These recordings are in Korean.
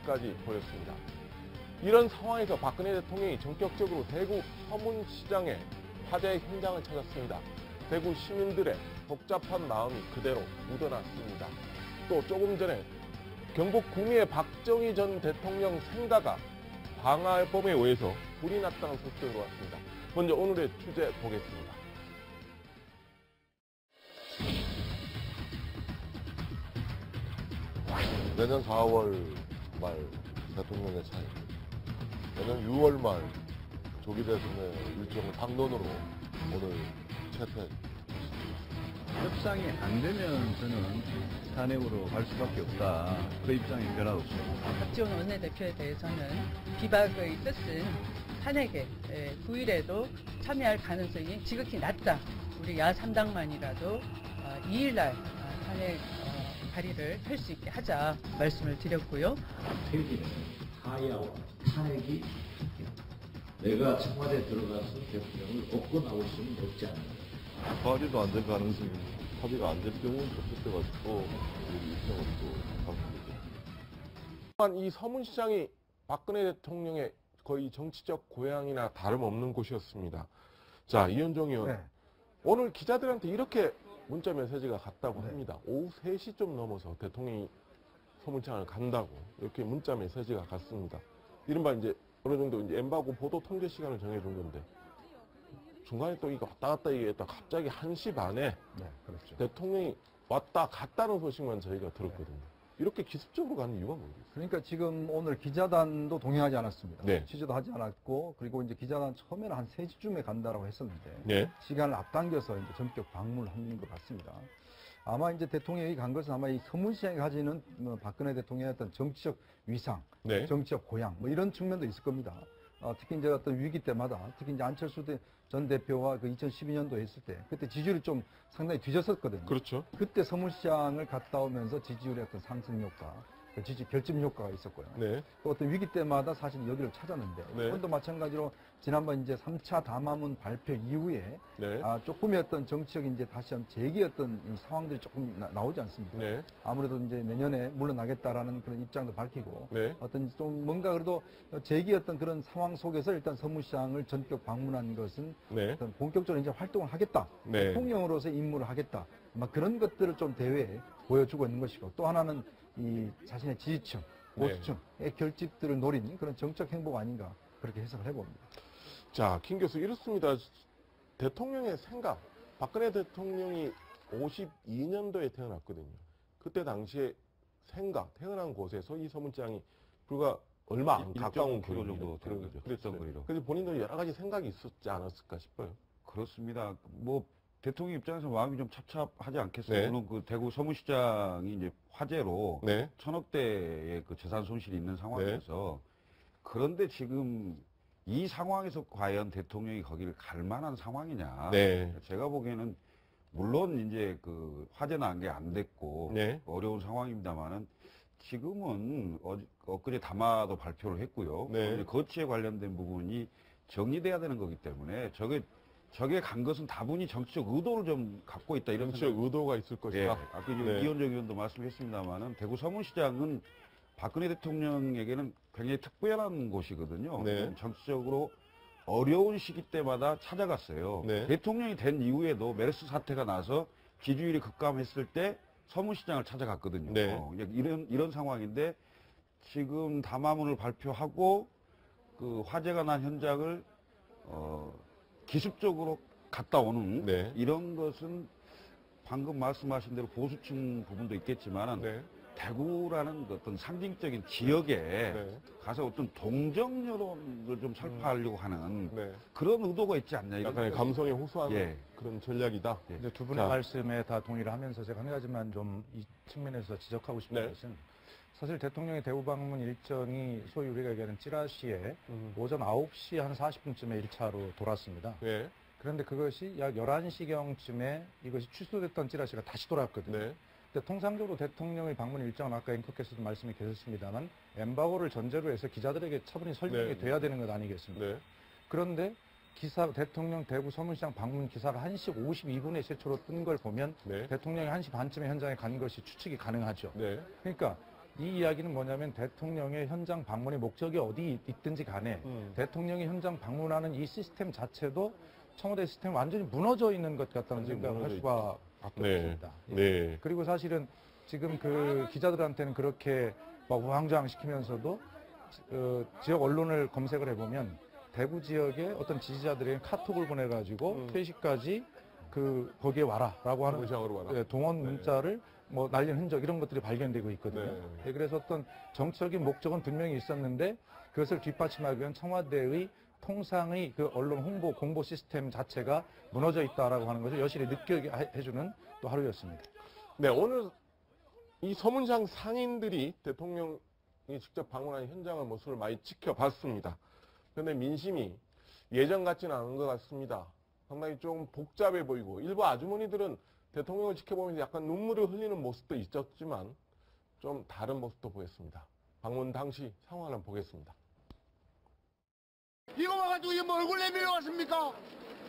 모습까지 보였습니다. 이런 상황에서 박근혜 대통령이 전격적으로 대구 서문시장에 화재의 현장을 찾았습니다. 대구 시민들의 복잡한 마음이 그대로 묻어났습니다. 또 조금 전에 경북 구미의 박정희 전 대통령 생가가 방화범에 의해서 불이 났다는 소식이 들어왔습니다. 먼저 오늘의 취재 보겠습니다. 내년 4월 말 대통령의 차임, 내년 6월 말 조기 대선의 일정을 당론으로 오늘 채택했습니다. 협상이 안 되면 저는 탄핵으로 갈 수밖에 없다. 그 입장이 변함없습니다. 박지원 원내대표에 대해서는 비박의 뜻은 탄핵에 9일에도 참여할 가능성이 지극히 낮다. 우리 야 3당만이라도 2일날 탄핵 발의를 할 수 있게 하자 말씀을 드렸고요. 퇴진은 하야와 탄핵이 함께한다. 내가 청와대에 들어가서 대통령을 얻고 나올 수는 없지 않는다. 발의도 안 될 가능성이, 합의가 안 될 경우는 또 그때 가지고 우리 입장을 또 바꾸게 또한 이 서문시장이 박근혜 대통령의 거의 정치적 고향이나 다름없는 곳이었습니다. 자, 이현종 의원. 네. 오늘 기자들한테 이렇게 문자 메시지가 갔다고 합니다. 오후 3시 좀 넘어서 대통령이 서문시장을 간다고 이렇게 문자 메시지가 갔습니다. 이른바 이제 어느 정도 이제 엠바고 보도 통제 시간을 정해준 건데 중간에 또 이거 왔다 갔다 얘기했다 갑자기 1시 반에 그렇죠. 대통령이 왔다 갔다는 소식만 저희가 들었거든요. 이렇게 기습적으로 가는 이유가 뭐겠어요? 그러니까 지금 오늘 기자단도 동행하지 않았습니다. 네. 취재도 하지 않았고, 그리고 이제 기자단 처음에는 한 3시쯤에 간다라고 했었는데, 네. 시간을 앞당겨서 이제 전격 방문을 하는 것 같습니다. 아마 이제 대통령이 간 것은 아마 이 서문시장이 가지는 박근혜 대통령의 어떤 정치적 위상, 네. 정치적 고향, 뭐 이런 측면도 있을 겁니다. 특히 이제 어떤 위기 때마다, 특히 이제 안철수 전 대표와 그 2012년도 했을 때, 그때 지지율이 좀 상당히 뒤졌었거든요. 그렇죠. 그때 서문시장을 갔다 오면서 지지율의 어떤 상승 효과, 그 지지 결집 효과가 있었고요. 네. 또 어떤 위기 때마다 사실 여기를 찾았는데, 네. 이번도 마찬가지로 지난번 이제 3차 담화문 발표 이후에 네. 조금의 어떤 정치적 이제 다시 한번 재기였던 이 상황들이 조금 나오지 않습니까? 네. 아무래도 이제 내년에 물러나겠다라는 그런 입장도 밝히고, 네. 어떤 좀 뭔가 그래도 재기였던 그런 상황 속에서 일단 서문시장을 전격 방문한 것은 네. 어떤 본격적으로 이제 활동을 하겠다. 네. 대통령으로서의 임무를 하겠다. 막 그런 것들을 좀 대회에 보여주고 있는 것이고, 또 하나는 이 자신의 지지층, 보수층의 결집들을 노린 그런 정책 행보가 아닌가 그렇게 해석을 해봅니다. 자, 김 교수 이렇습니다. 대통령의 생각, 박근혜 대통령이 52년도에 태어났거든요. 그때 당시에 생각, 태어난 곳에서 이 서문시장이 불과 얼마 안 가까운 1.5km 거리로 정도 되는 거죠. 그랬어요. 거리로. 그래서 본인도 여러 가지 생각이 있었지 않았을까 싶어요. 그렇습니다. 뭐 대통령 입장에서 마음이 좀 찹찹하지 않겠어요? 네. 물론 그 대구 서문시장이 이제 화재로 네. 1000억대의 그 재산 손실이 있는 상황에서 그런데 지금 이 상황에서 과연 대통령이 거기를 갈 만한 상황이냐? 네. 제가 보기에는 물론 이제 그 화재 난 게 안 됐고 네. 어려운 상황입니다만은 지금은 엊그제 담화도 발표를 했고요. 네. 이제 거치에 관련된 부분이 정리돼야 되는 거기 때문에 저게 간 것은 다분히 정치적 의도를 좀 갖고 있다 이런 정치적 의도가 있을 것이다. 예, 아까 이제 네. 이현정 의원도 말씀했습니다만은 대구 서문시장은 박근혜 대통령에게는 굉장히 특별한 곳이거든요. 네. 정치적으로 어려운 시기 때마다 찾아갔어요. 네. 대통령이 된 이후에도 메르스 사태가 나서 지지율이 급감했을 때 서문시장을 찾아갔거든요. 네. 이런 상황인데 지금 담화문을 발표하고 그 화재가 난 현장을 기습적으로 갔다 오는 네. 이런 것은 방금 말씀하신 대로 보수층 부분도 있겠지만은 네. 대구라는 어떤 상징적인 지역에 네. 가서 어떤 동정 여론을 좀 설파하려고 하는 네. 그런 의도가 있지 않냐 이런 약간의 생각이 감성에 호소하는 예. 그런 전략이다. 예. 근데 두 분의 자. 말씀에 다 동의를 하면서 제가 한 가지만 좀 이 측면에서 지적하고 싶은 네. 것은 사실 대통령의 대구 방문 일정이 소위 우리가 얘기하는 찌라시에 오전 9시 한 40분쯤에 1차로 돌았습니다. 네. 그런데 그것이 약 11시경쯤에 이것이 취소됐던 찌라시가 다시 돌았거든요. 네. 근데 통상적으로 대통령의 방문 일정은 아까 앵커께서도 말씀이 계셨습니다만 엠바고를 전제로 해서 기자들에게 차분히 설명이 네. 돼야 되는 것 아니겠습니까? 네. 그런데 대통령 대구 서문시장 방문 기사가 1시 52분에 최초로 뜬 걸 보면 네. 대통령이 1시 반쯤에 현장에 간 것이 추측이 가능하죠. 네. 그러니까 이 이야기는 뭐냐면 대통령의 현장 방문의 목적이 어디 있든지 간에 대통령이 현장 방문하는 이 시스템 자체도 청와대 시스템이 완전히 무너져 있는 것 같다는 생각을 할 수가 밖에 없습니다. 예. 네. 그리고 사실은 지금 그 기자들한테는 그렇게 막 우왕좌왕시키면서도 지역 언론을 검색을 해보면 대구 지역의 어떤 지지자들에게 카톡을 보내가지고 3시까지 거기에 와라라고 하는 동시항으로 와라. 예, 동원 문자를 뭐 날린 흔적 이런 것들이 발견되고 있거든요. 네. 예, 그래서 어떤 정치적인 목적은 분명히 있었는데 그것을 뒷받침하기 위한 청와대의 통상의 그 언론 홍보 공보 시스템 자체가 무너져 있다라고 하는 것을 여실히 느끼게 해주는 또 하루였습니다. 네, 오늘 이 서문시장 상인들이 대통령이 직접 방문한 현장의 모습을 많이 지켜봤습니다. 그런데 민심이 예전 같지는 않은 것 같습니다. 상당히 좀 복잡해 보이고 일부 아주머니들은 대통령을 지켜보면서 약간 눈물을 흘리는 모습도 있었지만 좀 다른 모습도 보였습니다. 방문 당시 상황을 한번 보겠습니다. 이거 와가지고 이거 뭐 얼굴 내밀어 왔습니까?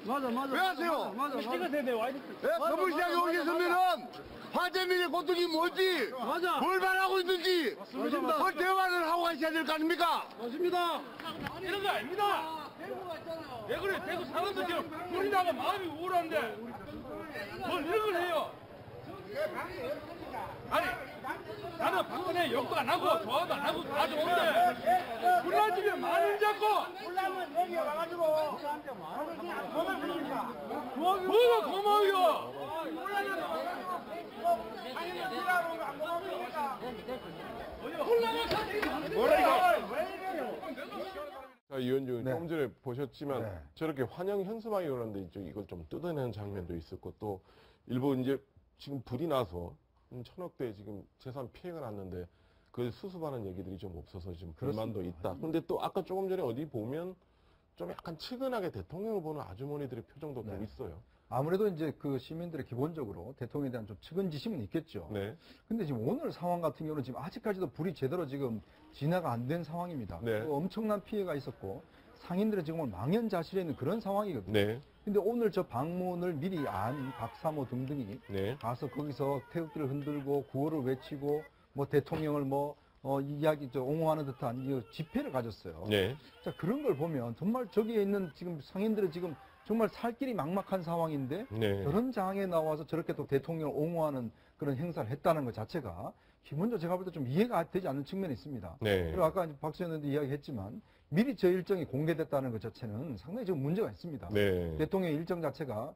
맞아. 왜 하세요? 맞아. 서울시장에 오기 있으면은 화재민의 고통이 뭔지, 맞아. 뭘 바라고 있는지, 맞습니다. 그걸 대화를 하고 가셔야 될 거 아닙니까? 맞습니다. 이런 거 아닙니다. 왜 그래? 대구 사람들 지금 우리나라 마음이 우울한데 뭘 이런 걸 해요? 아니, 나는 박근혜 욕도 안 하고 좋아도 안 하고 다 좋은데 불난 집에 마늘 잡고 불나면 여기 와가지고 뭐가 고마워요? 자, 이현주 네. 조금 전에 보셨지만 네. 저렇게 환영 현수막이 오는데 이걸 좀 뜯어내는 장면도 있었고 또 일부 이제 지금 불이 나서 천억대 지금 재산 피해가 났는데 그걸 수습하는 얘기들이 좀 없어서 지금 불만도 있다. 근데 또 아까 조금 전에 어디 보면 좀 약간 측은하게 대통령을 보는 아주머니들의 표정도 좀 네. 있어요. 아무래도 이제 그 시민들의 기본적으로 대통령에 대한 좀 측은지심은 있겠죠. 네. 근데 지금 오늘 상황 같은 경우는 지금 아직까지도 불이 제대로 지금 진화가 안 된 상황입니다. 네. 또 엄청난 피해가 있었고 상인들은 지금 망연자실해 있는 그런 상황이거든요. 네. 근데 오늘 저 방문을 미리 안 박사모 등등이 네. 가서 거기서 태극기를 흔들고 구호를 외치고 뭐 대통령을 옹호하는 듯한 이 집회를 가졌어요. 네. 자, 그런 걸 보면 정말 저기에 있는 지금 상인들은 지금 정말 살 길이 막막한 상황인데 네. 저런 장에 나와서 저렇게 또 대통령을 옹호하는 그런 행사를 했다는 것 자체가 기본적으로 제가 볼 때 좀 이해가 되지 않는 측면이 있습니다. 네. 그리고 아까 박수 의원도 이야기했지만 미리 저 일정이 공개됐다는 것 자체는 상당히 좀 문제가 있습니다. 네. 대통령 일정 자체가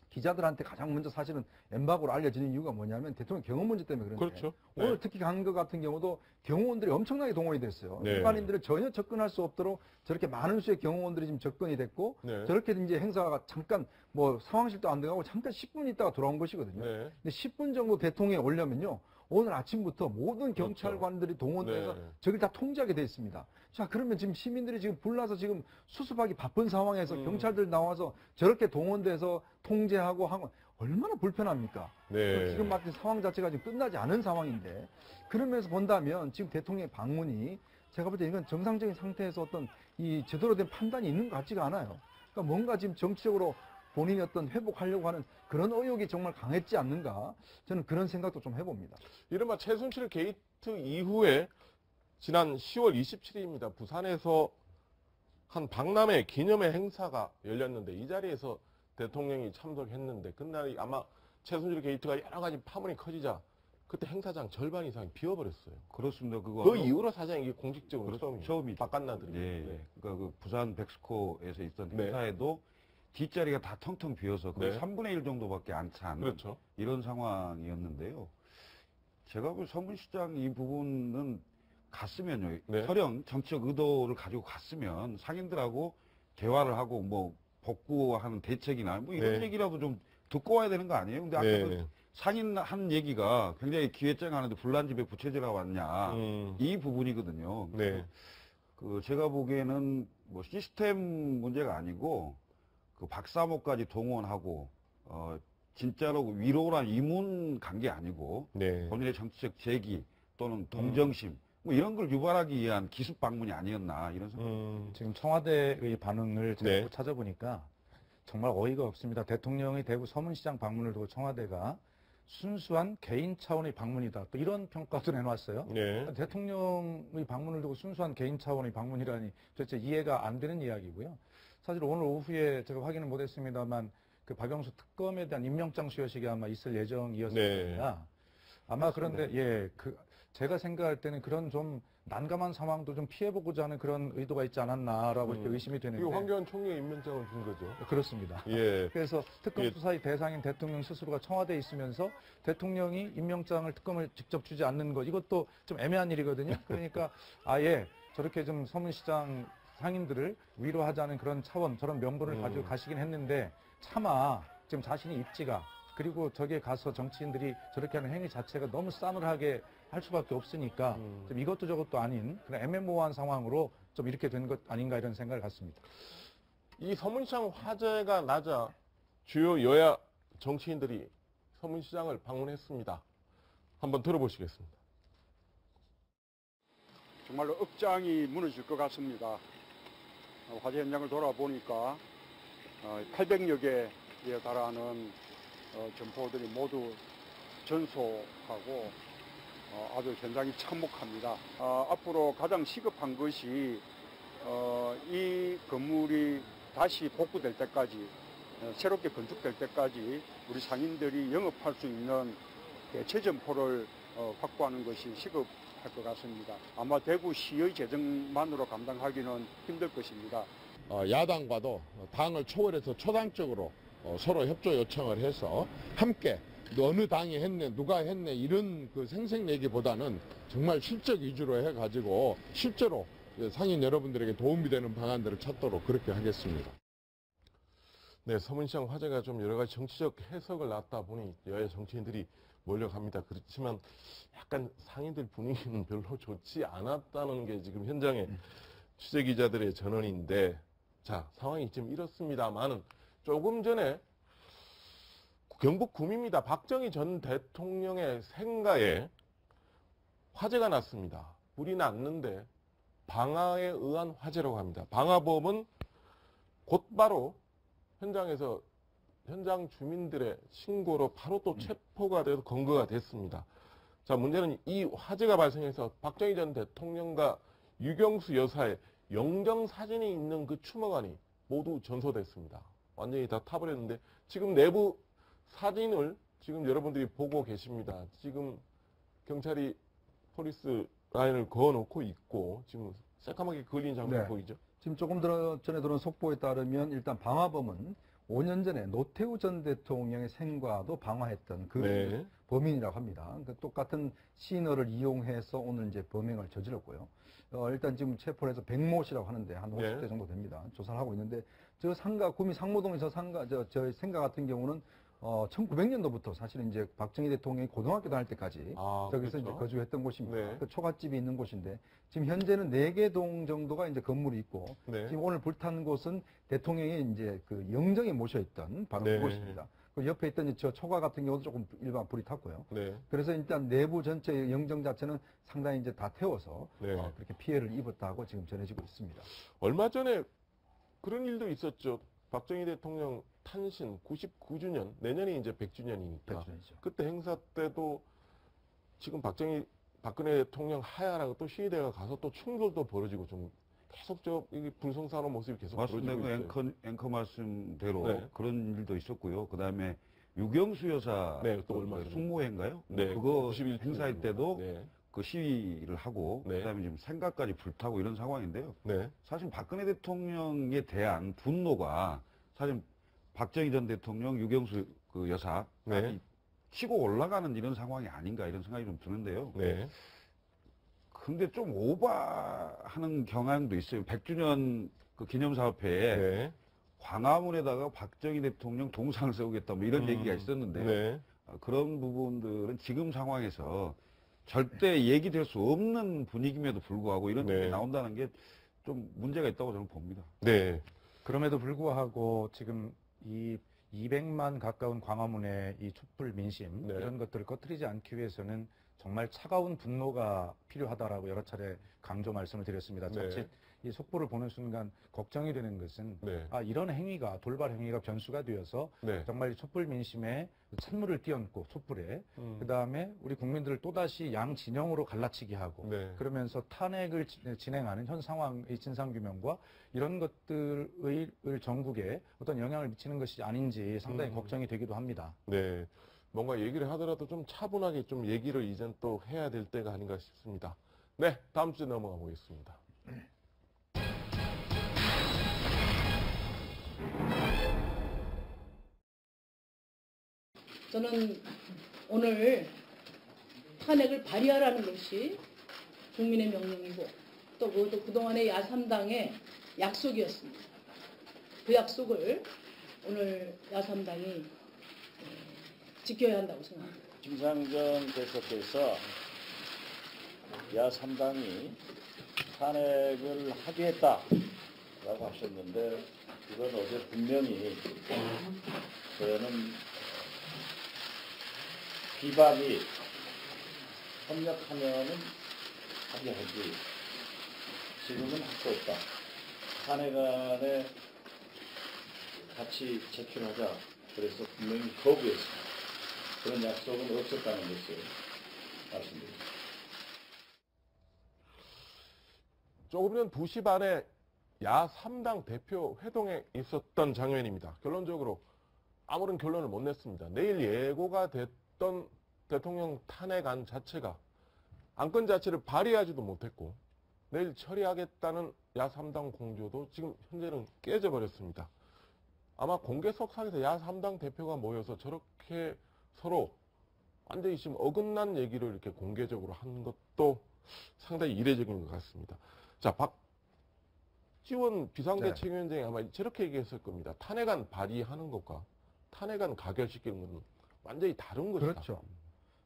기자들한테 가장 먼저 사실은 엠바고로 알려지는 이유가 뭐냐면 대통령 경호 문제 때문에 그런데 그렇죠. 오늘 네. 특히 간 것 같은 경우도 경호원들이 엄청나게 동원이 됐어요. 네. 일반인들은 전혀 접근할 수 없도록 저렇게 많은 수의 경호원들이 지금 접근이 됐고 네. 저렇게 이제 행사가 잠깐 뭐 상황실도 안 들어가고 잠깐 10분 있다가 돌아온 것이거든요. 네. 근데 10분 정도 대통령이 오려면요. 오늘 아침부터 모든 경찰관들이 동원돼서 네. 저길 다 통제하게 돼 있습니다. 자, 그러면 지금 시민들이 지금 불나서 지금 수습하기 바쁜 상황에서 경찰들 나와서 저렇게 동원돼서 통제하고 하고 얼마나 불편합니까? 네. 지금 마치 상황 자체가 지금 끝나지 않은 상황인데 그러면서 본다면 지금 대통령의 방문이 제가 볼 때 이건 정상적인 상태에서 어떤 이 제대로 된 판단이 있는 것 같지가 않아요. 그러니까 뭔가 지금 정치적으로 본인이 어떤 회복하려고 하는 그런 의욕이 정말 강했지 않는가 저는 그런 생각도 좀 해봅니다. 이른바 최순실 게이트 이후에 지난 10월 27일입니다. 부산에서 한 박람회 기념회 행사가 열렸는데 이 자리에서 대통령이 참석했는데 그날이 아마 최순실 게이트가 여러 가지 파문이 커지자 그때 행사장 절반 이상이 비어버렸어요. 그렇습니다. 그 이후로 사실 이게 공식적으로 처음이죠. 바깥나들이. 네. 그러니까 그 부산 백스코에서 있던 네. 행사에도 뒷자리가 다 텅텅 비어서 거의 네. 3분의 1 정도밖에 안 찬 그렇죠. 이런 상황이었는데요. 제가 볼 서문시장 이 부분은 갔으면요. 네. 설령 정치적 의도를 가지고 갔으면 상인들하고 대화를 하고 뭐 복구하는 대책이나 뭐 이런 네. 얘기라도 좀 듣고 와야 되는 거 아니에요? 근데 아까 네. 그 상인 한 얘기가 굉장히 기회증하는데 불난 집에 부채질하 왔냐 이 부분이거든요. 네. 그 제가 보기에는 뭐 시스템 문제가 아니고 그 박사모까지 동원하고 진짜로 위로란 이문 간 게 아니고 네. 본인의 정치적 재기 또는 동정심 뭐 이런 걸 유발하기 위한 기습 방문이 아니었나 이런 생각. 지금 청와대의 반응을 제가 네. 찾아보니까 정말 어이가 없습니다. 대통령이 대구 서문시장 방문을 두고 청와대가 순수한 개인 차원의 방문이다. 또 이런 평가도 내놨어요. 네. 대통령의 방문을 두고 순수한 개인 차원의 방문이라니 도대체 이해가 안 되는 이야기고요. 사실 오늘 오후에 제가 확인을 못했습니다만 그 박영수 특검에 대한 임명장 수여식이 아마 있을 예정이었습니다. 네. 아마 그런데 예, 제가 생각할 때는 그런 좀 난감한 상황도 좀 피해보고자 하는 그런 의도가 있지 않았나라고 이렇게 의심이 되는데. 그리고 황교안 총리의 임명장을 준 거죠. 그렇습니다. 예. 그래서 특검 예. 수사의 대상인 대통령 스스로가 청와대에 있으면서 대통령이 임명장을 특검을 직접 주지 않는 것, 이것도 좀 애매한 일이거든요. 그러니까 아예 저렇게 좀 서문시장 상인들을 위로하자는 그런 차원, 저런 명분을 가지고 가시긴 했는데 차마 지금 자신이 입지가, 그리고 저기에 가서 정치인들이 저렇게 하는 행위 자체가 너무 싸늘하게 할 수밖에 없으니까 좀 이것도 저것도 아닌 그런 애매모호한 상황으로 좀 이렇게 된 것 아닌가 이런 생각을 갖습니다. 이 서문시장 화재가 나자 주요 여야 정치인들이 서문시장을 방문했습니다. 한번 들어보시겠습니다. 정말로 억장이 무너질 것 같습니다. 화재 현장을 돌아보니까 800여 개에 달하는 점포들이 모두 전소하고 아주 현장이 참혹합니다. 앞으로 가장 시급한 것이 이 건물이 다시 복구될 때까지, 새롭게 건축될 때까지 우리 상인들이 영업할 수 있는 대체 점포를 확보하는 것이 시급할 것 같습니다. 아마 대구시의 재정만으로 감당하기는 힘들 것입니다. 야당과도 당을 초월해서 초당적으로 서로 협조 요청을 해서 함께 어느 당이 했네, 누가 했네 이런 그 생색내기보다는 정말 실적 위주로 해가지고 실제로 상인 여러분들에게 도움이 되는 방안들을 찾도록 그렇게 하겠습니다. 네, 서문시장 화재가 좀 여러 가지 정치적 해석을 낳다 보니 여야 정치인들이 몰려갑니다. 그렇지만 약간 상인들 분위기는 별로 좋지 않았다는 게 지금 현장의 취재기자들의 전언인데, 자, 상황이 지금 이렇습니다만은 조금 전에 경북 구미입니다. 박정희 전 대통령의 생가에 화재가 났습니다. 불이 났는데 방화에 의한 화재라고 합니다. 방화범은 곧바로 현장에서 현장 주민들의 신고로 바로 또 체포가 돼서 검거가 됐습니다. 자, 문제는 이 화재가 발생해서 박정희 전 대통령과 유경수 여사의 영정 사진이 있는 그 추모관이 모두 전소됐습니다. 완전히 다 타버렸는데 지금 내부 사진을 지금 여러분들이 보고 계십니다. 지금 경찰이 폴리스 라인을 그어놓고 있고 지금 새까맣게 그을린 장면 네. 보이죠? 지금 조금 전에 들어온 속보에 따르면 일단 방화범은 5년 전에 노태우 전 대통령의 생과도 방화했던 그 네. 범인이라고 합니다. 그 똑같은 시너를 이용해서 오늘 이제 범행을 저질렀고요. 일단 지금 체포를 해서 백모 씨라고 하는데 한 50대 네. 정도 됩니다. 조사를 하고 있는데 저 상가 구미 상무동의 저 상가 저 생가 같은 경우는 1900년도부터 사실은 이제 박정희 대통령이 고등학교 다닐 때까지 저기서 그렇죠. 이제 거주했던 곳입니다. 네. 그 초가집이 있는 곳인데 지금 현재는 4개 동 정도가 이제 건물이 있고 네. 지금 오늘 불탄 곳은 대통령이 이제 그 영정에 모셔있던 바로 네. 그곳입니다. 그 옆에 있던 저 초가 같은 경우도 조금 일반 불이 탔고요. 네. 그래서 일단 내부 전체 영정 자체는 상당히 이제 다 태워서 네. 그렇게 피해를 입었다고 지금 전해지고 있습니다. 얼마 전에 그런 일도 있었죠. 박정희 대통령 탄신 99주년, 내년이 이제 100주년이니까. 100주년이죠. 그때 행사 때도 지금 박근혜 대통령 하야라고 또 시위대가 가서 또 충돌도 벌어지고 좀 계속 불성사하는 모습이 계속 맞습니다. 벌어지고 있어요. 앵커 말씀대로 네. 그런 일도 있었고요. 그 다음에 유경수 여사 네, 또 얼마 전에. 숙모회인가요? 네, 그거 91 행사할 때도 네. 그 시위를 하고 네. 그다음에 지금 생가까지 불타고 이런 상황인데요. 네. 사실 박근혜 대통령에 대한 분노가 사실 박정희 전 대통령, 유경수 그 여사 네. 치고 올라가는 이런 상황이 아닌가 이런 생각이 좀 드는데요. 네. 근데 좀 오버하는 경향도 있어요. 100주년 그 기념사업회에 네. 광화문에다가 박정희 대통령 동상을 세우겠다 뭐 이런 얘기가 있었는데 네. 그런 부분들은 지금 상황에서 절대 얘기될 수 없는 분위기임에도 불구하고 이런 네. 얘기 나온다는 게 좀 문제가 있다고 저는 봅니다. 네. 그럼에도 불구하고 지금 이 200만 가까운 광화문의 이 촛불 민심 네. 이런 것들을 꺼트리지 않기 위해서는 정말 차가운 분노가 필요하다라고 여러 차례 강조 말씀을 드렸습니다. 네. 자칫 이 속보를 보는 순간 걱정이 되는 것은 네. 이런 행위가 돌발 행위가 변수가 되어서 네. 정말 이 촛불 민심에 찬물을 띄얹고 촛불에 그다음에 우리 국민들을 또다시 양 진영으로 갈라치게 하고 네. 그러면서 탄핵을 진행하는 현 상황의 진상규명과 이런 것들을 전국에 어떤 영향을 미치는 것이 아닌지 상당히 걱정이 되기도 합니다. 네. 뭔가 얘기를 하더라도 좀 차분하게 좀 얘기를 이젠 또 해야 될 때가 아닌가 싶습니다. 네. 다음 주에 넘어가 보겠습니다. 저는 오늘 탄핵을 발의하라는 것이 국민의 명령이고 또 그동안의 야3당의 약속이었습니다. 그 약속을 오늘 야3당이 지켜야 한다고 생각합니다. 김상정 대표께서 야3당이 탄핵을 합의했다라고 하셨는데 이건 어제 분명히 저는 비박이 협력하면은 합의하지 지금은 할 수 없다. 탄핵안에 같이 제출하자. 그래서 분명히 거부했습니다. 그런 약속은 없었다는 것을 말씀드립니다. 조금 전 2시 반에 야3당 대표 회동에 있었던 장면입니다. 결론적으로 아무런 결론을 못 냈습니다. 내일 예고가 됐던 대통령 탄핵안 자체가 안건 자체를 발의하지도 못했고 내일 처리하겠다는 야3당 공조도 지금 현재는 깨져버렸습니다. 아마 공개석상에서 야3당 대표가 모여서 저렇게 서로 완전히 지금 어긋난 얘기를 이렇게 공개적으로 하는 것도 상당히 이례적인 것 같습니다. 자, 박지원 비상대책위원장이 아마 저렇게 얘기했을 겁니다. 탄핵안 발의하는 것과 탄핵안 가결시키는 것은 완전히 다른 것이다. 그렇죠.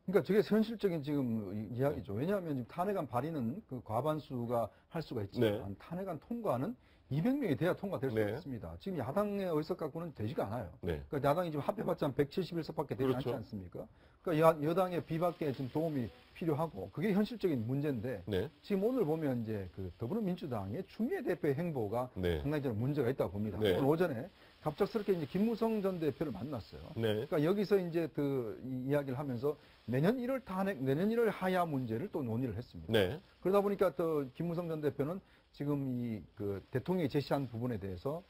그러니까 저게 현실적인 지금 이야기죠. 왜냐하면 지금 탄핵안 발의는 그 과반수가 할 수가 있지만 탄핵안 통과는 200명이 돼야 통과될 수 있습니다. 지금 야당의 의석 갖고는 되지가 않아요. 그러니까 야당이 지금 합해봤자 171석밖에 되지 않지 않습니까? 그러니까 여당의 비박계에 지금 도움이 필요하고 그게 현실적인 문제인데 지금 오늘 보면 이제 그 더불어민주당의 추미애 대표의 행보가 상당히 저는 문제가 있다고 봅니다. 오늘 오전에 갑작스럽게 이제 김무성 전 대표를 만났어요. 그러니까 여기서 이제 그 이야기를 하면서 내년 1월 탄핵, 내년 1월 하야 문제를 또 논의를 했습니다. 그러다 보니까 또 김무성 전 대표는 지금 이 그 대통령이 제시한 부분에 대해서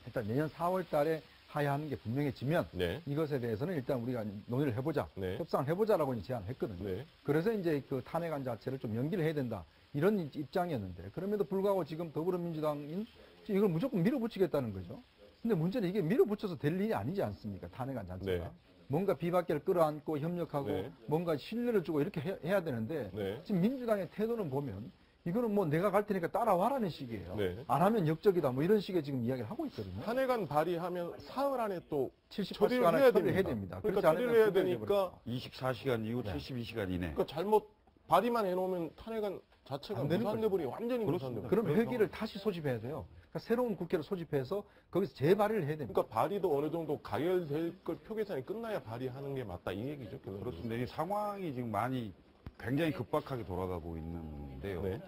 일단 내년 4월 달에 하야하는 게 분명해지면 이것에 대해서는 일단 우리가 논의를 해보자, 협상을 해보자라고 제안을 했거든요. 그래서 이제 그 탄핵안 자체를 좀 연기를 해야 된다 이런 입장이었는데 그럼에도 불구하고 지금 더불어민주당인 이걸 무조건 밀어붙이겠다는 거죠. 근데 문제는 이게 밀어붙여서 될 일이 아니지 않습니까? 탄핵안 자체가. 뭔가 비박계를 끌어안고 협력하고 뭔가 신뢰를 주고 이렇게 해야 되는데 지금 민주당의 태도는 보면 이거는 뭐 내가 갈 테니까 따라와라는 식이에요. 안 하면 역적이다 뭐 이런 식의 지금 이야기를 하고 있거든요. 탄핵안 발의하면 사흘 안에 또 78시간 안에 처리를 해야 됩니다. 그러니까 처리를 해야 되니까 24시간 이후 72시간 이내. 그러니까 잘못 발의만 해놓으면 탄핵안 자체가 무산돼버리 완전히 무산돼버려. 그럼 회기를 다시 소집해야 돼요. 그러니까 새로운 국회를 소집해서 거기서 재발의를 해야 됩니다. 그러니까 발의도 어느 정도 가결될 걸 표계산이 끝나야 발의하는 게 맞다 이 얘기죠. 그렇습니다. 이 상황이 지금 굉장히 급박하게 돌아가고 있는데요.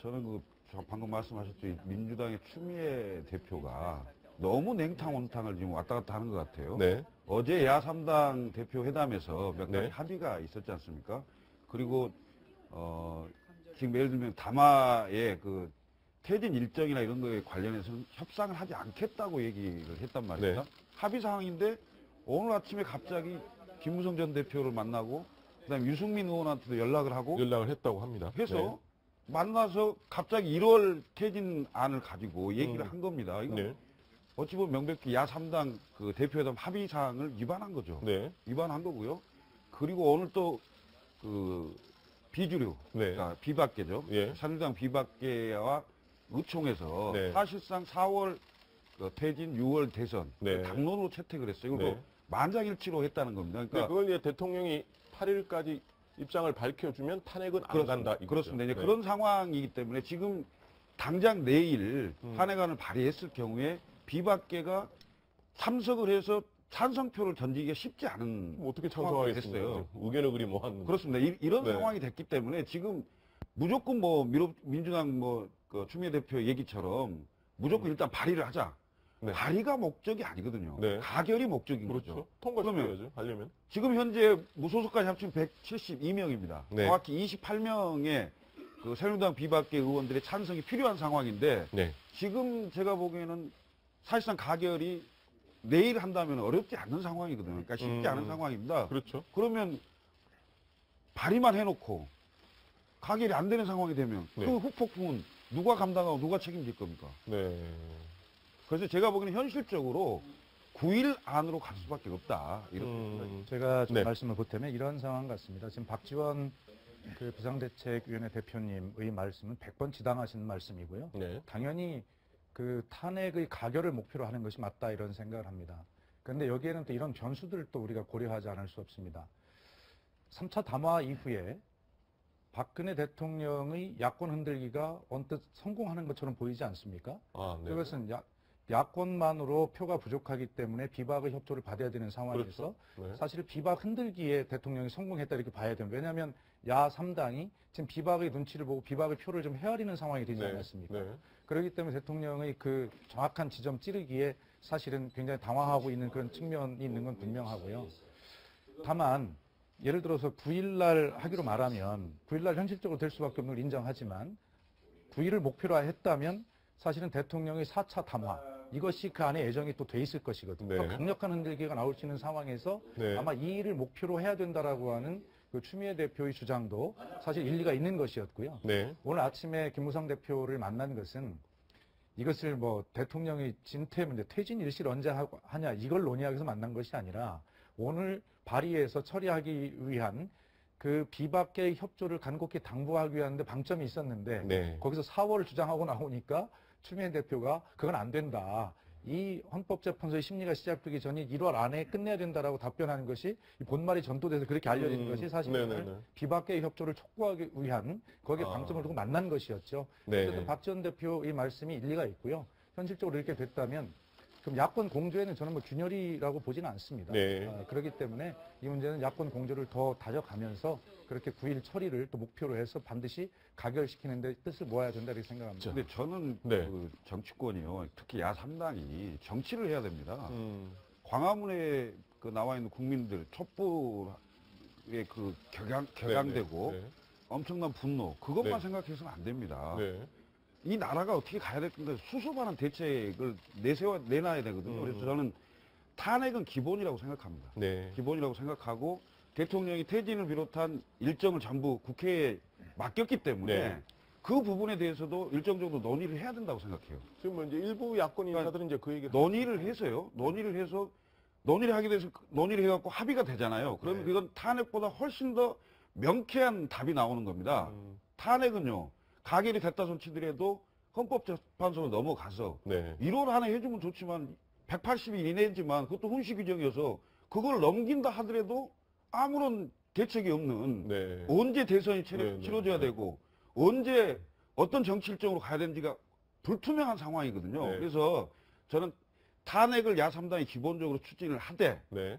저는 방금 말씀하셨죠. 민주당의 추미애 대표가 너무 냉탕 온탕을 지금 왔다 갔다 하는 것 같아요. 어제 야3당 대표 회담에서 몇 가지 합의가 있었지 않습니까? 그리고 지금 예를 들면 담화의 그 퇴진 일정이나 이런 거에 관련해서는 협상을 하지 않겠다고 얘기를 했단 말입니다. 합의 사항인데 오늘 아침에 갑자기 김무성 전 대표를 만나고 그다음에 유승민 의원한테도 연락을 했다고 합니다. 해서 만나서 갑자기 1월 퇴진안을 가지고 얘기를 한 겁니다. 이거 어찌 보면 명백히 야3당 그 대표회담 합의 사항을 위반한 거죠. 위반한 거고요. 그리고 오늘 또 그 비주류, 그러니까 비박계죠. 새누리당 비박계와 의총에서 사실상 4월 퇴진, 6월 대선 당론으로 채택을 했어요. 그리고 만장일치로 했다는 겁니다. 그러니까 그걸 이제 대통령이 8일까지 입장을 밝혀주면 탄핵은 안 간다. 그렇습니다. 이제 그런 상황이기 때문에 지금 당장 내일 탄핵안을 발의했을 경우에 비박계가 참석을 해서 찬성표를 던지기가 쉽지 않은 어떻게 상황이 찬성하겠습니까? 됐어요. 의견을 그리 모았는데. 그렇습니다. 이런 네. 상황이 됐기 때문에 지금 무조건 뭐 민주당 그 추미애 대표 얘기처럼 무조건 일단 발의를 하자. 네. 발의가 목적이 아니거든요. 네. 가결이 목적인 그렇죠. 거죠. 통과시켜야죠. 하려면. 지금 현재 무소속까지 합치면 172명입니다. 네. 정확히 28명의 그 새누리당 비박계 의원들의 찬성이 필요한 상황인데 네. 지금 제가 보기에는 사실상 가결이 내일 한다면 어렵지 않는 상황이거든요. 그러니까 쉽지 않은 상황입니다. 그렇죠. 그러면 발의만 해놓고 가결이 안 되는 상황이 되면 네. 그 후폭풍은 누가 감당하고 누가 책임질 겁니까? 네. 그래서 제가 보기에는 현실적으로 9일 안으로 갈 수밖에 없다. 이렇게 생각합니다. 제가 좀 네. 말씀을 보태면 이런 상황 같습니다. 지금 박지원 그 비상대책위원회 대표님의 말씀은 100번 지당하신 말씀이고요. 네. 당연히 그 탄핵의 가결을 목표로 하는 것이 맞다 이런 생각을 합니다. 그런데 여기에는 또 이런 변수들을 또 우리가 고려하지 않을 수 없습니다. 3차 담화 이후에 박근혜 대통령의 야권 흔들기가 언뜻 성공하는 것처럼 보이지 않습니까? 아, 네. 그것은 야권만으로 표가 부족하기 때문에 비박의 협조를 받아야 되는 상황에서 그렇죠. 네. 사실 비박 흔들기에 대통령이 성공했다 이렇게 봐야 됩니다. 왜냐하면 야3당이 지금 비박의 눈치를 보고 비박의 표를 좀 헤아리는 상황이 되지 네. 않았습니까? 네. 그렇기 때문에 대통령의 그 정확한 지점 찌르기에 사실은 굉장히 당황하고 있는 그런 측면이 있는 건 분명하고요. 다만 예를 들어서 9일날 하기로 말하면 9일날 현실적으로 될 수밖에 없는 걸 인정하지만 9일을 목표로 했다면 사실은 대통령의 4차 담화 이것이 그 안에 예정이 또 돼 있을 것이거든요. 네. 강력한 흔들기가 나올 수 있는 상황에서 네. 아마 이 일을 목표로 해야 된다라고 하는 그 추미애 대표의 주장도 사실 일리가 있는 것이었고요. 네. 오늘 아침에 김무성 대표를 만난 것은 이것을 뭐 대통령의 진퇴 문제, 퇴진 일시를 언제 하냐 이걸 논의하기 위해서 만난 것이 아니라 오늘 발의해서 처리하기 위한 그 비박계의 협조를 간곡히 당부하기 위한데 방점이 있었는데 네. 거기서 4월을 주장하고 나오니까 추미애 대표가 그건 안 된다. 이 헌법재판소의 심리가 시작되기 전에 1월 안에 끝내야 된다라고 답변하는 것이 이 본말이 전도돼서 그렇게 알려진 것이 사실 네네네. 비박계의 협조를 촉구하기 위한 거기에 방점을 두고 만난 것이었죠. 네. 어쨌든 박 전 대표의 말씀이 일리가 있고요. 현실적으로 이렇게 됐다면 그럼 야권 공조에는 저는 뭐 균열이라고 보지는 않습니다. 네. 그렇기 때문에 이 문제는 야권 공조를 더 다져가면서 그렇게 9일 처리를 또 목표로 해서 반드시 가결시키는 데 뜻을 모아야 된다 이렇게 생각합니다. 근데 저는 네. 그 정치권이요, 특히 야3당이 정치를 해야 됩니다. 음. 광화문에 그 나와 있는 국민들 촛불에 그 격양되고 네. 네. 엄청난 분노 그것만 네. 생각해서는 안 됩니다. 네. 이 나라가 어떻게 가야 될 건데 수습하는 대책을 내놔야 되거든요. 그래서 저는 탄핵은 기본이라고 생각합니다. 네. 기본이라고 생각하고 대통령이 퇴진을 비롯한 일정을 전부 국회에 맡겼기 때문에 네. 그 부분에 대해서도 일정 정도 논의를 해야 된다고 생각해요. 지금 뭐 이제 일부 야권 인사들은 이제 그 얘기를 논의를 해서요. 논의를 해서 논의를 하게 돼서 논의를 해갖고 합의가 되잖아요. 그러면 네. 그건 탄핵보다 훨씬 더 명쾌한 답이 나오는 겁니다. 탄핵은요. 가결이 됐다 손치더라도 헌법재판소로 넘어가서 네. 1월 안에 해주면 좋지만 180일 이내지만 그것도 훈시 규정이어서 그걸 넘긴다 하더라도 아무런 대책이 없는 네. 언제 대선이 네, 치러져야 네. 되고 언제 어떤 정치 일정으로 가야 되는지가 불투명한 상황이거든요. 네. 그래서 저는 탄핵을 야3당이 기본적으로 추진을 하되 네.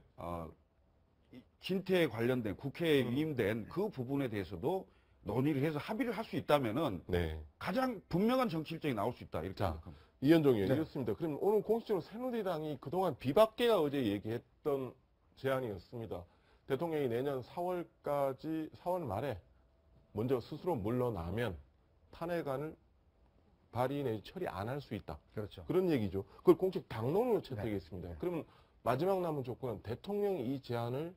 진퇴에 관련된 국회에 위임된 그 부분에 대해서도 논의를 해서 합의를 할 수 있다면은 네. 가장 분명한 정치 일정이 나올 수 있다 이렇게 자, 생각합니다. 이현종 의원 네. 이렇습니다. 그럼 오늘 공식적으로 새누리당이 그동안 비박계가 어제 얘기했던 제안이었습니다. 대통령이 내년 4월 말에 먼저 스스로 물러나면 탄핵안을 발의 내지 처리 안 할 수 있다. 그렇죠. 그런 얘기죠. 그걸 공식 당론으로 채택했습니다. 그러면 마지막 남은 조건은 대통령이 이 제안을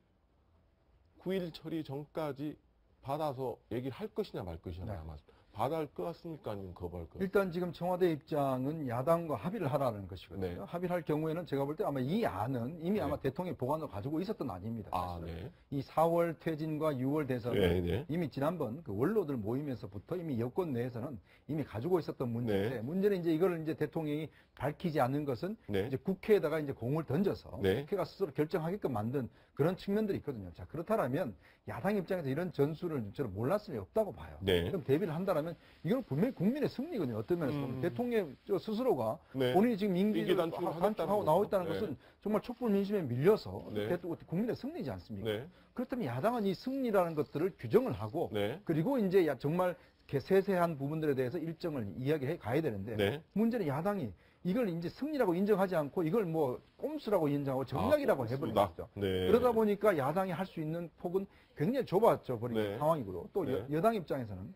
9일 처리 전까지 받아서 얘기를 할 것이냐 말 것이냐 남았습니다. 받아할 것 같습니까? 아니면 거부할 것 같습니까? 일단 지금 청와대 입장은 야당과 합의를 하라는 것이거든요. 네. 합의를 할 경우에는 제가 볼 때 아마 이 안은 이미 아마 대통령이 보관을 가지고 있었던 안입니다. 아, 사실. 네. 이 4월 퇴진과 6월 대선은 네, 네. 이미 지난번 그 원로들 모임에서부터 이미 여권 내에서는 이미 가지고 있었던 문제인데 네. 문제는 이제 이걸 이제 대통령이 밝히지 않는 것은 네. 이제 국회에다가 이제 공을 던져서 네. 국회가 스스로 결정하게끔 만든 그런 측면들이 있거든요. 자, 그렇다면 야당 입장에서 이런 전술을 저는 몰랐을 리 없다고 봐요. 네. 그럼 대비를 한다면 본다면 이건 분명히 국민의 승리거든요. 어떤 면에서 보면 대통령 스스로가 네. 본인이 지금 임기 임기를 단축을 단축하고 나오고 있다는 네. 것은 정말 촛불 민심에 밀려서 네. 국민의 승리지 않습니까? 네. 그렇다면 야당은 이 승리라는 것들을 규정을 하고 네. 그리고 이제 정말 세세한 부분들에 대해서 일정을 이야기해 가야 되는데 네. 문제는 야당이 이걸 이제 승리라고 인정하지 않고 이걸 뭐 꼼수라고 인정하고 정략이라고 해버린 거죠. 네. 그러다 보니까 야당이 할 수 있는 폭은 굉장히 좁아져 버린 네. 상황이고요. 또 네. 여당 입장에서는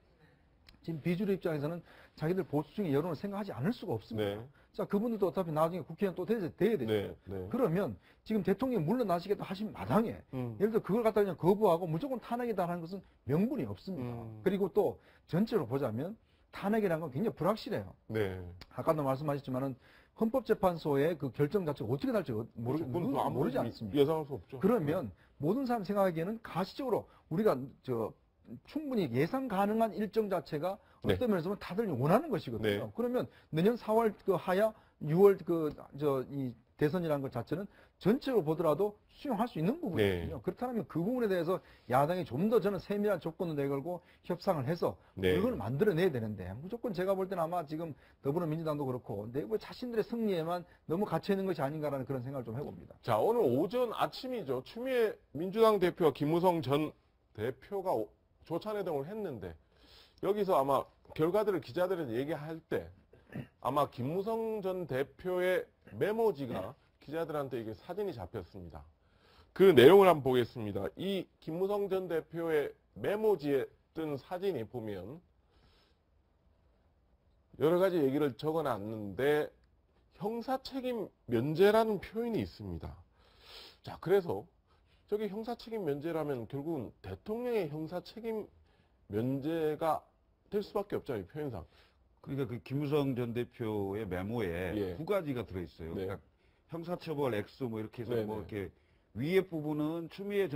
지금 비주류 입장에서는 자기들 보수층의 여론을 생각하지 않을 수가 없습니다. 네. 자, 그분들도 어차피 나중에 국회의원 또 돼야 되죠. 네. 네. 그러면 지금 대통령이 물러나시겠다 하신 마당에 예를 들어 그걸 갖다 그냥 거부하고 무조건 탄핵이다라는 것은 명분이 없습니다. 그리고 또 전체로 보자면 탄핵이라는 건 굉장히 불확실해요. 네. 아까도 말씀하셨지만은 헌법재판소의 그 결정 자체가 어떻게 날지 모르지 않습니까? 예상할 수 없죠. 그러면 모든 사람 생각하기에는 가시적으로 우리가 충분히 예상 가능한 일정 자체가 네. 어떤 면에서 보면 다들 원하는 것이거든요. 네. 그러면 내년 4월 하야 6월 이 대선이라는 것 자체는 전체로 보더라도 수용할 수 있는 부분이거든요. 네. 그렇다면 그 부분에 대해서 야당이 좀 더 저는 세밀한 조건을 내걸고 협상을 해서 네. 그걸 만들어내야 되는데 무조건 제가 볼 때는 아마 지금 더불어민주당도 그렇고 내부 자신들의 승리에만 너무 갇혀 있는 것이 아닌가라는 그런 생각을 좀 해봅니다. 자, 오늘 오전 아침이죠. 추미애 민주당 대표와 김무성 전 대표가 조찬회동을 했는데 여기서 아마 결과들을 기자들한테 얘기할 때 아마 김무성 전 대표의 메모지가 기자들한테 이게 사진이 잡혔습니다. 그 내용을 한번 보겠습니다. 이 김무성 전 대표의 메모지에 뜬 사진이 보면 여러 가지 얘기를 적어놨는데 형사책임 면제라는 표현이 있습니다. 자, 그래서 저게 형사책임 면제라면 결국은 대통령의 형사책임 면제가 될 수밖에 없잖아요, 표현상. 그러니까 그 김무성 전 대표의 메모에 예. 두 가지가 들어있어요. 네. 그러니까 형사처벌 X 뭐 이렇게 해서 네, 뭐 네. 이렇게 위에 부분은 추미애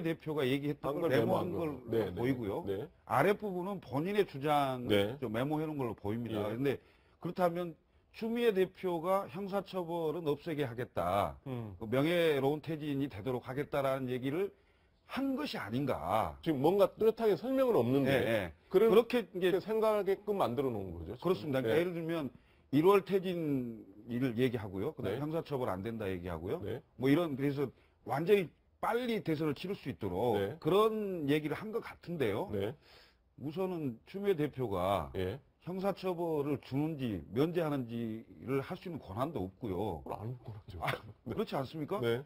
대표가 얘기했던 걸 메모한 걸 네, 네. 보이고요. 네. 아래 부분은 본인의 주장을 네. 좀 메모해 놓은 걸로 보입니다. 예. 그런데 그렇다면 추미애 대표가 형사처벌은 없애게 하겠다. 그 명예로운 퇴진이 되도록 하겠다라는 얘기를 한 것이 아닌가. 지금 뭔가 뚜렷하게 설명은 없는데 예, 예. 그렇게 이제 생각하게끔 만들어 놓은 거죠. 지금. 그렇습니다. 그러니까 네. 예를 들면 1월 퇴진을 얘기하고요. 그다음에 네. 형사처벌 안 된다 얘기하고요. 네. 뭐 이런 그래서 완전히 빨리 대선을 치를 수 있도록 네. 그런 얘기를 한 것 같은데요. 네. 우선은 추미애 대표가 예. 형사처벌을 주는지 면제하는지를 할 수 있는 권한도 없고요. 안 그렇죠. 그렇지 않습니까? 네.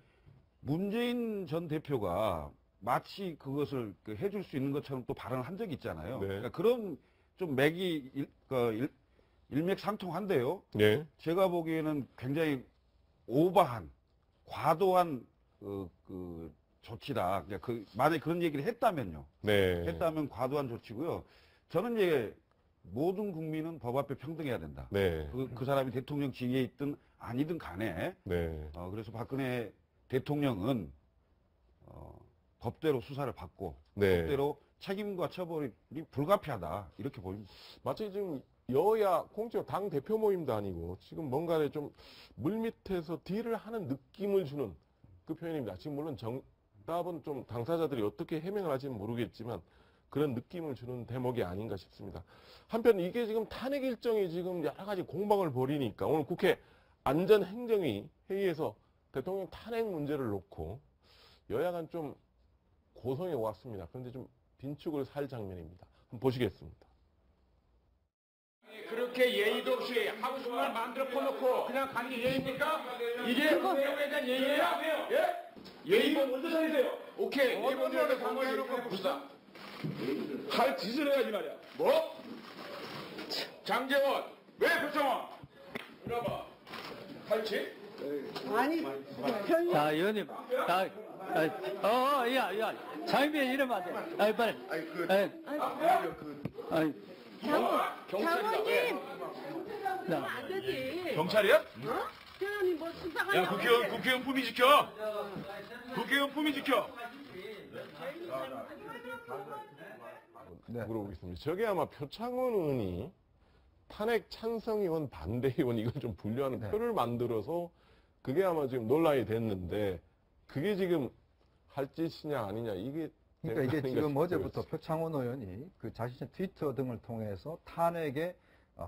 문재인 전 대표가 마치 그것을 해줄 수 있는 것처럼 또 발언을 한 적이 있잖아요. 네. 그러니까 그런 좀 맥이 일맥상통한데요. 네. 제가 보기에는 굉장히 오버한, 과도한 조치다. 그러니까 만약에 그런 얘기를 했다면요. 네. 했다면 과도한 조치고요. 저는 이제 모든 국민은 법 앞에 평등해야 된다. 네. 그 사람이 대통령 지위에 있든 아니든 간에. 네. 그래서 박근혜 대통령은 법대로 수사를 받고 네. 법대로 책임과 처벌이 불가피하다 이렇게 보입니다. 마치 지금 여야 공적 당 대표 모임도 아니고 지금 뭔가를 좀 물밑에서 딜을 하는 느낌을 주는 그 표현입니다. 지금 물론 정답은 좀 당사자들이 어떻게 해명을 할지는 모르겠지만 그런 느낌을 주는 대목이 아닌가 싶습니다. 한편 이게 지금 탄핵 일정이 지금 여러 가지 공방을 벌이니까 오늘 국회 안전행정위 회의에서 대통령 탄핵 문제를 놓고 여야간 좀 고성에 왔습니다. 그런데 좀 빈축을 살 장면입니다. 한번 보시겠습니다. 그렇게 예의도 없이 하고 싶은 말 만들어 퍼놓고 그냥 가는 게 예의입니까? 이게 내용에 대한 예의예요? 예? 예의는 먼저 살리세요. 오케이. 일본에 공개해놓고 봅시다. 할 짓을 해야지 말이야. 뭐? 장재원. 왜 표창원? 이러봐. 할지? 아니, 자, 의원님. 야, 장비에 이러면 안 돼. 아이, 빨리. 장관님! 안 되지. 경찰이야? 대원이 뭐 수사가 야, 국회의원 품위 지켜. 국회의원 품위 지켜. 네. 물어보겠습니다. 저게 아마 표창원 의원이 탄핵 찬성 의원, 반대 의원 이걸 좀 분류하는 표를 만들어서 그게 아마 지금 논란이 됐는데 그게 지금 할 짓이냐 아니냐 이게 그러니까 이게 네, 지금 네, 어제부터 표창원 의원이 그 자신의 트위터 등을 통해서 탄핵에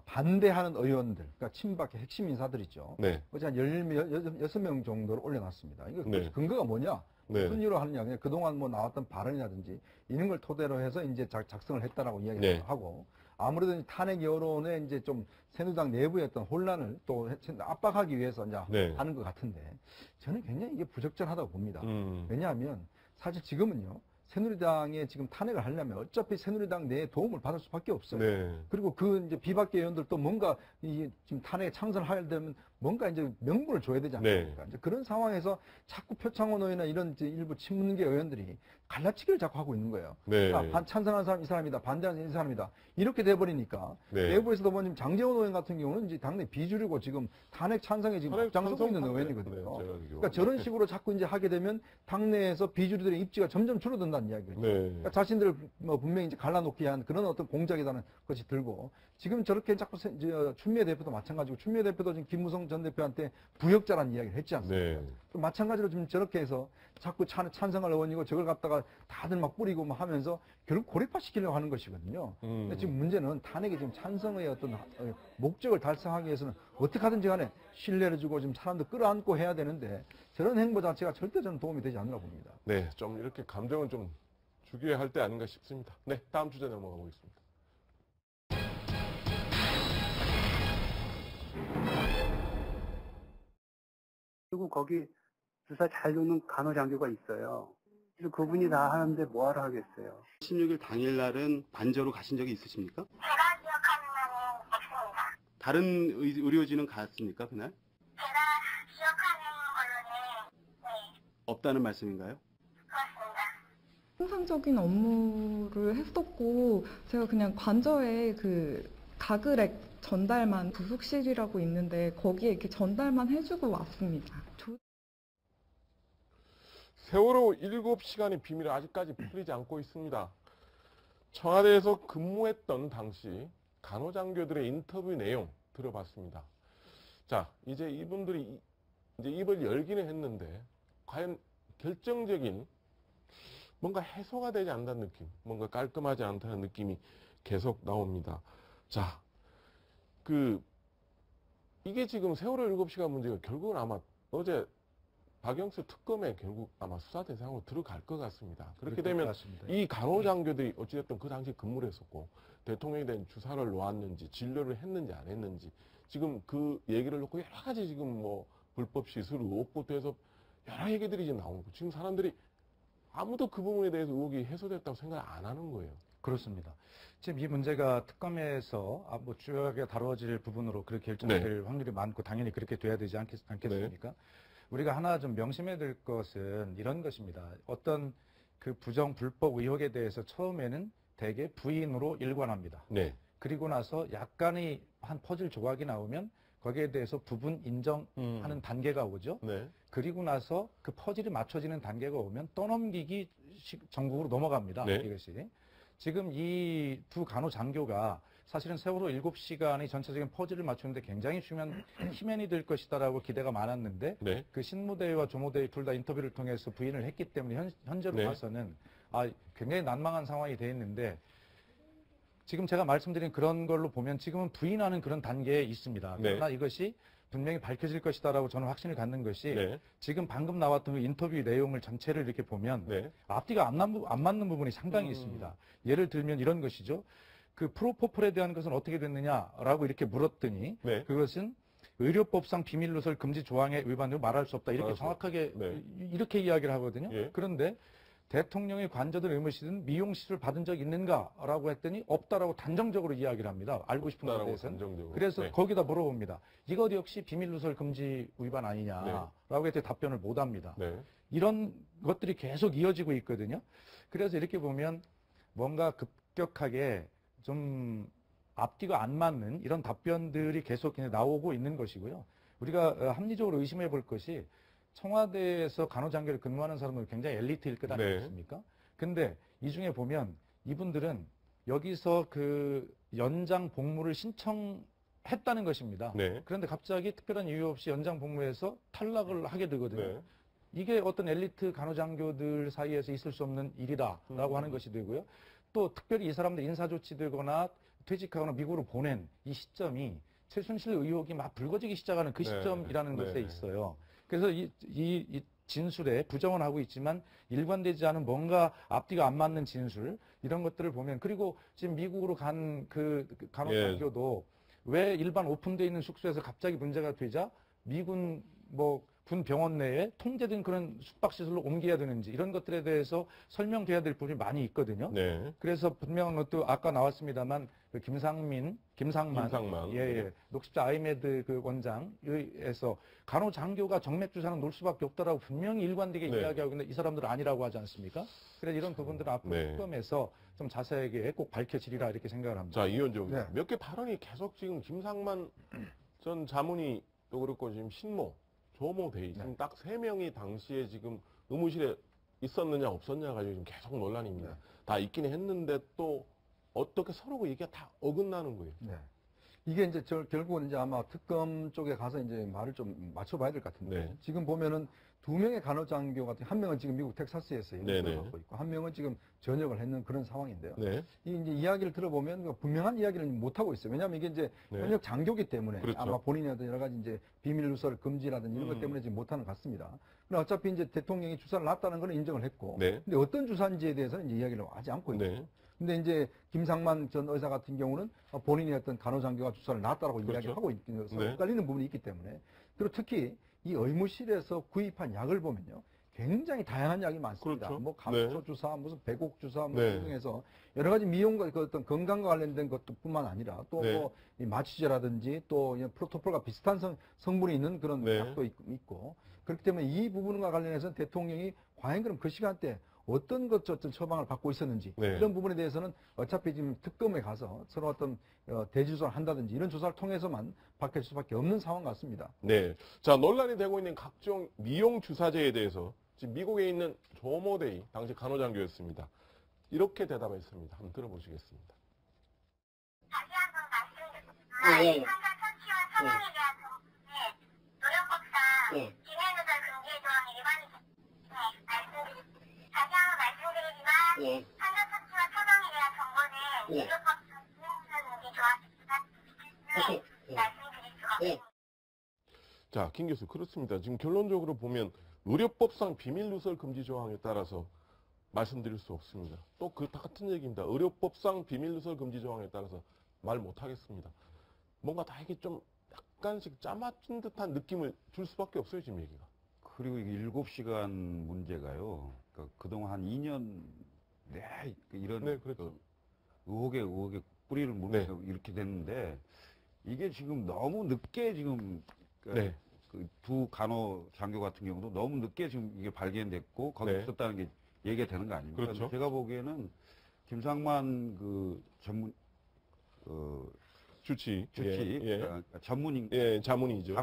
반대하는 의원들, 그러니까 친박의 핵심 인사들이죠. 네. 어제 한 16명 정도를 올려놨습니다. 이거 네. 근거가 뭐냐? 네. 무슨 이유로 하느냐? 그냥 그동안 뭐 나왔던 발언이라든지 이런 걸 토대로 해서 이제 작성을 했다라고 이야기를 네. 하고 아무래도 탄핵 여론에 이제 좀 새누리당 내부의 어떤 혼란을 또 압박하기 위해서 이제 네. 하는 것 같은데 저는 굉장히 이게 부적절하다고 봅니다. 음. 왜냐하면 사실 지금은요. 새누리당에 지금 탄핵을 하려면 어차피 새누리당 내에 도움을 받을 수밖에 없어요. 네. 그리고 그 이제 비박계 의원들도 뭔가 이 지금 탄핵에 창선하려 되면 뭔가 이제 명분을 줘야 되지 않습니까? 이제 그런 상황에서 자꾸 표창원 의원이나 이런 이제 일부 친문계 의원들이 갈라치기를 자꾸 하고 있는 거예요. 네. 찬성하는 사람 이 사람이다, 반대하는 사람 이 사람이다. 이렇게 돼버리니까 네. 내부에서도 뭐 지금 장제원 의원 같은 경우는 이제 당내 비주류고 지금 탄핵 찬성에 지금 앞장서고 있는 의원이거든요. 그러니까 저런 식으로 자꾸 이제 하게 되면 당내에서 비주류들의 입지가 점점 줄어든다는 이야기죠. 네. 그러니까 자신들을 뭐 분명히 이제 갈라놓기 위한 그런 어떤 공작이라는 것이 들고 지금 저렇게 자꾸 추미애 대표도 마찬가지고 추미애 대표도 지금 김무성 전 대표한테 부역자라는 이야기를 했지 않습니까? 네. 또 마찬가지로 지금 저렇게 해서 자꾸 찬성할 의원이고 저걸 갖다가 다들 막 뿌리고 막 하면서 결국 고립화시키려고 하는 것이거든요. 근데 지금 문제는 탄핵이 지금 찬성의 어떤 목적을 달성하기 위해서는 어떻게 하든지 간에 신뢰를 주고 지금 사람들 끌어안고 해야 되는데 저런 행보 자체가 절대 저는 도움이 되지 않으라 봅니다. 네, 좀 이렇게 감정은 좀 죽여야 할 때 아닌가 싶습니다. 네, 다음 주제 넘어가 보겠습니다. 그리고 거기 주사 잘 놓는 간호장교가 있어요. 그래서 그분이 다 하는데 뭐하러 하겠어요. 16일 당일날은 반저로 가신 적이 있으십니까? 제가 기억하는 날은 없습니다. 다른 의료진은 갔습니까, 그날? 제가 기억하는 걸로는 네, 없다는 말씀인가요? 그렇습니다. 통상적인 업무를 했었고 제가 그냥 관저에 그 가글액 전달만 부속실이라고 있는데 거기에 이렇게 전달만 해주고 왔습니다. 세월호 7시간의 비밀이 아직까지 풀리지 않고 있습니다. 청와대에서 근무했던 당시 간호장교들의 인터뷰 내용 들어봤습니다. 자, 이제 이분들이 이제 입을 열기는 했는데 과연 결정적인 뭔가 해소가 되지 않는다는 느낌, 뭔가 깔끔하지 않다는 느낌이 계속 나옵니다. 자, 이게 지금 세월호 7시간 문제가 결국은 아마 어제 박영수 특검에 결국 아마 수사 대상으로 들어갈 것 같습니다. 그렇게 되면 이 간호장교들이 어찌됐든 그 당시 근무를 했었고 대통령에 대한 주사를 놓았는지 진료를 했는지 안 했는지 지금 그 얘기를 놓고 여러 가지 지금 뭐 불법 시술 의혹부터 해서 여러 얘기들이 지금 나오고 지금 사람들이 아무도 그 부분에 대해서 의혹이 해소됐다고 생각 안 하는 거예요. 그렇습니다. 지금 이 문제가 특검에서 뭐 주요하게 다뤄질 부분으로 그렇게 결정될 확률이 많고 당연히 그렇게 돼야 되지 않겠습니까? 우리가 하나 좀 명심해야 될 것은 이런 것입니다. 어떤 그 부정 불법 의혹에 대해서 처음에는 대개 부인으로 일관합니다. 네. 그리고 나서 약간의 한 퍼즐 조각이 나오면 거기에 대해서 부분 인정하는 단계가 오죠. 네. 그리고 나서 그 퍼즐이 맞춰지는 단계가 오면 떠넘기기 전국으로 넘어갑니다. 네. 이것이. 지금 이 두 간호장교가 사실은 세월호 7시간이 전체적인 퍼즐을 맞추는데 굉장히 중요한 힘맨이 될 것이다라고 기대가 많았는데 네. 그 신무대위와 조무대위 둘 다 인터뷰를 통해서 부인을 했기 때문에 현재로 네. 봐서는 굉장히 난망한 상황이 돼 있는데 지금 제가 말씀드린 그런 걸로 보면 지금은 부인하는 그런 단계에 있습니다. 그러나 네. 이것이 분명히 밝혀질 것이다라고 저는 확신을 갖는 것이 네. 지금 방금 나왔던 그 인터뷰 내용을 전체를 이렇게 보면 네. 앞뒤가 안 맞는 부분이 상당히 있습니다. 예를 들면 이런 것이죠. 그 프로포폴에 대한 것은 어떻게 됐느냐라고 이렇게 물었더니 네. 그것은 의료법상 비밀 누설 금지 조항에 위반으로 말할 수 없다. 이렇게 정확하게 이렇게 이야기를 하거든요. 예. 그런데 대통령의 관저들 의무실은 미용실을 받은 적 있는가라고 했더니 없다라고 단정적으로 이야기를 합니다. 알고 싶은 것에 대해서는. 그래서 네. 거기다 물어봅니다. 이것 역시 비밀 누설 금지 위반 아니냐라고 했더니 답변을 못 합니다. 네. 이런 것들이 계속 이어지고 있거든요. 그래서 이렇게 보면 뭔가 급격하게 좀 앞뒤가 안 맞는 이런 답변들이 계속 나오고 있는 것이고요. 우리가 합리적으로 의심해 볼 것이 청와대에서 간호장교를 근무하는 사람은 굉장히 엘리트일 것 아니겠습니까? 근데 이 중에 보면 이분들은 여기서 그 연장 복무를 신청했다는 것입니다. 네. 그런데 갑자기 특별한 이유 없이 연장 복무에서 탈락을 하게 되거든요. 네. 이게 어떤 엘리트 간호장교들 사이에서 있을 수 없는 일이다라고 하는 것이 되고요. 또 특별히 이 사람들 인사조치되거나 퇴직하거나 미국으로 보낸 이 시점이 최순실 의혹이 막 불거지기 시작하는 그 시점이라는 것에 있어요. 그래서 이 진술에 부정은 하고 있지만 일관되지 않은 뭔가 앞뒤가 안 맞는 진술 이런 것들을 보면 그리고 지금 미국으로 간 그 간호장교도 왜 일반 오픈되어 있는 숙소에서 갑자기 문제가 되자 미군 군 병원 내에 통제된 그런 숙박시설로 옮겨야 되는지 이런 것들에 대해서 설명돼야 될 부분이 많이 있거든요. 그래서 분명한 것도 아까 나왔습니다만 그 김상만 녹십자 아이메드 그 원장에서 간호장교가 정맥주사는 놓을 수밖에 없다라고 분명히 일관되게 이야기하고 있는데 이 사람들은 아니라고 하지 않습니까? 그래서 이런 부분들은 앞으로 특검에서 좀 자세하게 꼭 밝혀지리라 이렇게 생각을 합니다. 자, 이 의원님 몇 개 발언이 계속 지금 김상만 전 자문의도 그렇고 지금 신모 조모 대의 지금 딱 3명이 당시에 지금 의무실에 있었느냐 없었냐 가지고 지금 계속 논란입니다. 다 있기는 했는데 또 어떻게 서로 얘기가 다 어긋나는 거예요. 이게 이제 결국은 이제 아마 특검 쪽에 가서 이제 말을 좀 맞춰봐야 될 것 같은데 지금 보면은 2명의 간호장교 같은 한 명은 지금 미국 텍사스에서 연수를 받고 있고 한 명은 지금 전역을 했는 그런 상황인데요. 이 이제 이야기를 들어보면 분명한 이야기를 못 하고 있어요. 왜냐하면 이게 이제 현역 장교기 때문에 아마 본인이 어떤 여러 가지 이제 비밀 누설 금지라든지 이런 것 때문에 지금 못하는 것 같습니다. 그러나 어차피 이제 대통령이 주사를 놨다는 건 인정을 했고, 근데 어떤 주사인지에 대해서는 이제 이야기를 하지 않고 있거든요. 근데 이제 김상만 전 의사 같은 경우는 본인이 어떤 간호장교가 주사를 놨다라고 이야기하고 있어서 헷갈리는 부분이 있기 때문에 그리고 특히 이 의무실에서 구입한 약을 보면요. 굉장히 다양한 약이 많습니다. 뭐 감초 주사, 무슨 배곡 주사 뭐 등해서 여러 가지 미용과 그 어떤 건강과 관련된 것뿐만 아니라 또 뭐 이 마취제라든지 또 프로토폴과 비슷한 성분이 있는 그런 약도 있고 그렇기 때문에 이 부분과 관련해서는 대통령이 과연 그럼 그 시간대 어떤 어떤 처방을 받고 있었는지 이런 부분에 대해서는 어차피 지금 특검에 가서 서로 어떤 대지조사를 한다든지 이런 조사를 통해서만 밝힐 수밖에 없는 상황 같습니다. 자, 논란이 되고 있는 각종 미용 주사제에 대해서 지금 미국에 있는 조모데이 당시 간호장교였습니다. 이렇게 대답했습니다. 한번 들어보시겠습니다. 다시 한번 말씀드리겠습니다. 환자 처치와 처방에 대한 노력법상 비밀누설 금지 조항 위반이 말씀드리겠습니다. 다시 한번 말씀드리지만 환자 처치와 처방에 대한 정보는 노력법상 비밀누설 금지 조항 말씀드릴 수가 없습니다. 자, 김 교수 그렇습니다. 지금 결론적으로 보면 의료법상 비밀 누설 금지 조항에 따라서 말씀드릴 수 없습니다. 또 그 같은 얘기입니다. 의료법상 비밀 누설 금지 조항에 따라서 말 못하겠습니다. 뭔가 다 이게 좀 약간씩 짜맞춘 듯한 느낌을 줄 수밖에 없어요, 지금 얘기가. 그리고 이게 7시간 문제가요. 그러니까 그동안 한 2년 이런 의혹에 뿌리를 물고 이렇게 됐는데 이게 지금 너무 늦게 지금 그 두 간호장교 같은 경우도 너무 늦게 지금 이게 발견됐고 거기 있었다는 게 얘기가 되는 거 아닙니까? 제가 보기에는 김상만 그 전문 주치 전문인 자문이죠.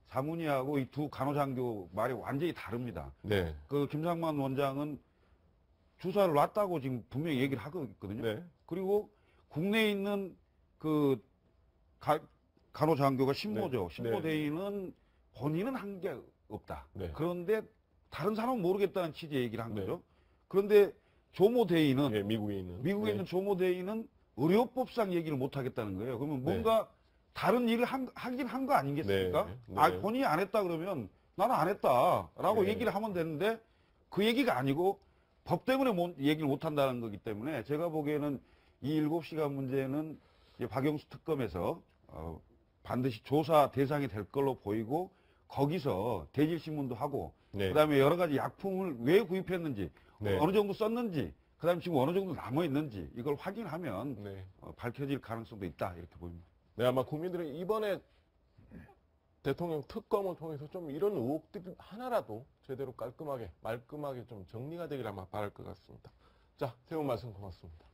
자문이하고 이 두 간호장교 말이 완전히 다릅니다. 그 김상만 원장은 주사를 놨다고 지금 분명히 얘기를 하고 있거든요. 그리고 국내에 있는 그 간호장교가 신모죠. 신모대인은 본인은 한 게 없다. 그런데 다른 사람은 모르겠다는 취지의 얘기를 한 거죠. 그런데 조모대인은 미국에 있는 조모대인은 의료법상 얘기를 못 하겠다는 거예요. 그러면 뭔가 다른 일을 하긴 한 거 아니겠습니까? 본인이 안 했다 그러면 나는 안 했다라고 얘기를 하면 되는데 그 얘기가 아니고 법 때문에 얘기를 못 한다는 거기 때문에 제가 보기에는 이 7시간 문제는 박영수 특검에서 반드시 조사 대상이 될 걸로 보이고 거기서 대질신문도 하고 그다음에 여러 가지 약품을 왜 구입했는지 어느 정도 썼는지 그다음에 지금 어느 정도 남아있는지 이걸 확인하면 밝혀질 가능성도 있다 이렇게 보입니다. 아마 국민들은 이번에 대통령 특검을 통해서 좀 이런 의혹들 하나라도 제대로 말끔하게 좀 정리가 되기를 아마 바랄 것 같습니다. 자, 새로운 말씀 고맙습니다.